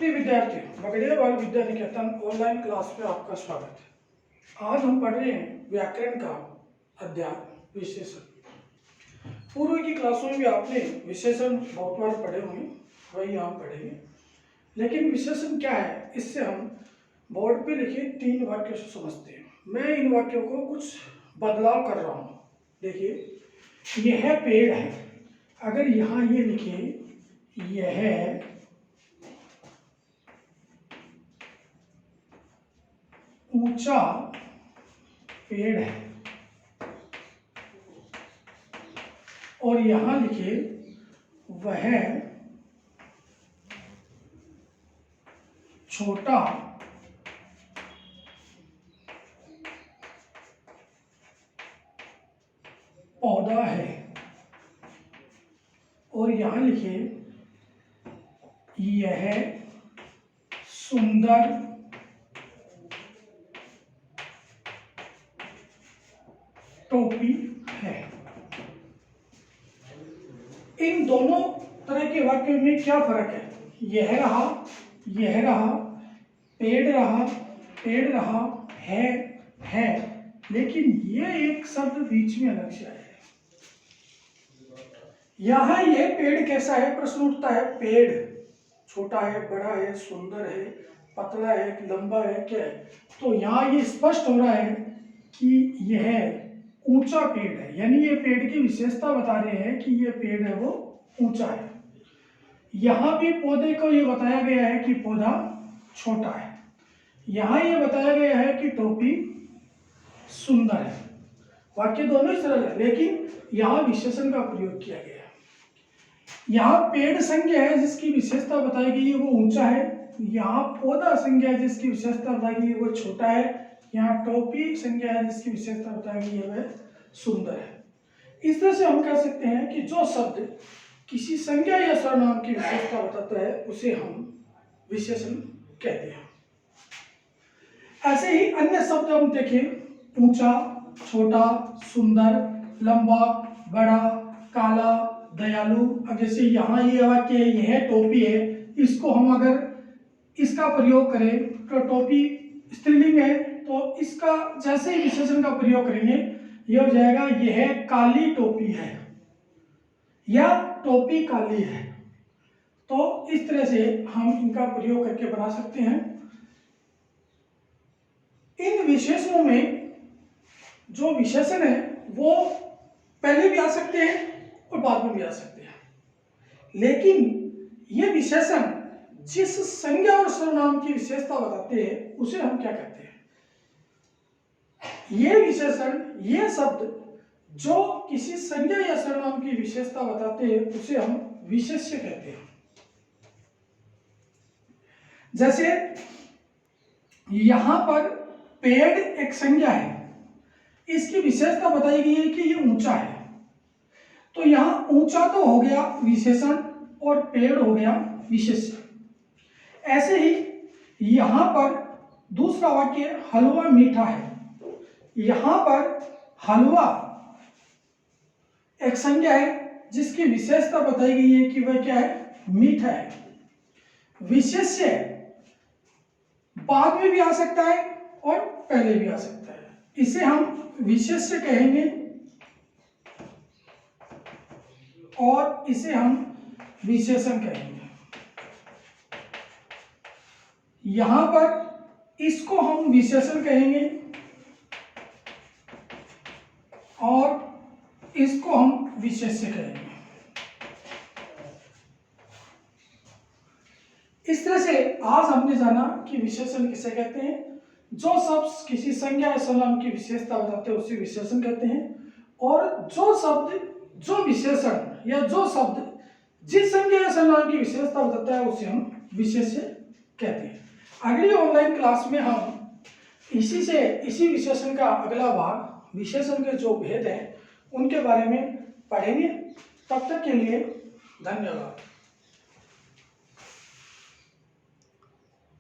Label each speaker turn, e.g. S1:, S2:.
S1: प्रिय विद्यार्थियों, बगड़िया बाल विद्या निकेतन ऑनलाइन क्लास में आपका स्वागत है। आज हम पढ़ रहे हैं व्याकरण का अध्याय विशेषण। पूर्व की क्लासों में भी आपने विशेषण बहुत बार पढ़े होंगे, वही हम पढ़ेंगे। लेकिन विशेषण क्या है, इससे हम बोर्ड पे लिखे 3 वाक्यों से समझते हैं। मैं इन वाक्यों को कुछ बदलाव कर रहा हूँ। देखिए, यह पेड़ है, अगर यहाँ ये लिखे यह ऊंचा पेड़ है और यहां लिखे वह छोटा पौधा है, और यहां लिखे यह सुंदर टोपी है। इन दोनों तरह के वाक्यों में क्या फर्क है? यह रहा, पेड़ रहा, है, लेकिन ये एक शब्द बीच में अलग से आया है। यहां यह पेड़ कैसा है, प्रश्न उठता है। पेड़ छोटा है, बड़ा है, सुंदर है, पतला है, लंबा है, क्या है? तो यहाँ ये स्पष्ट हो रहा है कि यह ऊंचा पेड़ है, यानी ये पेड़ की विशेषता बता रहे हैं कि ये पेड़ है वो ऊंचा है। यहाँ भी पौधे को ये बताया गया है कि पौधा छोटा है। यहाँ ये बताया गया है कि टोपी सुंदर है। वाक्य दोनों ही सरल है, लेकिन यहाँ विशेषण का प्रयोग किया गया है। यहाँ पेड़ संज्ञा है जिसकी विशेषता बताई गई है वो ऊंचा है। यहाँ पौधा संज्ञा है जिसकी विशेषता बताई गई है वो छोटा है। यहाँ टोपी संज्ञा है जिसकी विशेषता बताई गई है वह सुंदर है। इस तरह से हम कह सकते हैं कि जो शब्द किसी संज्ञा या सर्वनाम की विशेषता बताता है उसे हम विशेषण कहते हैं। ऐसे ही अन्य शब्द हम देखें, ऊंचा, छोटा, सुंदर, लंबा, बड़ा, काला, दयालु। अब जैसे यहाँ ये वाक्य है, यह टोपी है, इसको हम अगर इसका प्रयोग करें तो टोपी स्त्रीलिंग है, तो इसका जैसे ही विशेषण का प्रयोग करेंगे यह हो जाएगा यह काली टोपी है या टोपी काली है। तो इस तरह से हम इनका प्रयोग करके बना सकते हैं। इन विशेषणों में जो विशेषण है वो पहले भी आ सकते हैं और बाद में भी आ सकते हैं, लेकिन ये विशेषण जिस संज्ञा और सर्वनाम की विशेषता बताते हैं उसे हम क्या कहते हैं? ये विशेषण, ये शब्द जो किसी संज्ञा या सर्वनाम की विशेषता बताते हैं उसे हम विशेष्य कहते हैं। जैसे यहां पर पेड़ एक संज्ञा है, इसकी विशेषता बताई गई है कि ये ऊंचा है, तो यहां ऊंचा तो हो गया विशेषण और पेड़ हो गया विशेष्य। ऐसे ही यहां पर दूसरा वाक्य हलवा मीठा है, यहां पर हलवा एक संज्ञा है जिसकी विशेषता बताई गई है कि वह क्या है, मीठा है। विशेष्य बाद में भी आ सकता है और पहले भी आ सकता है, इसे हम विशेष्य कहेंगे और इसे हम विशेषण कहेंगे। यहां पर इसको हम विशेषण कहेंगे और इसको हम विशेष्य कहेंगे। इस तरह से आज हमने जाना कि विशेषण किसे कहते हैं। जो शब्द किसी संज्ञा या सर्वनाम की विशेषता बताते हैं उसे विशेषण कहते हैं, और जो शब्द, जो विशेषण या जो शब्द जिस संज्ञा या सर्वनाम की विशेषता बताता है उसे हम विशेष्य कहते हैं। अगली ऑनलाइन क्लास में हम इसी विशेषण का अगला भाग, विशेषण के जो भेद हैं उनके बारे में पढ़ेंगे। तब तक के लिए धन्यवाद।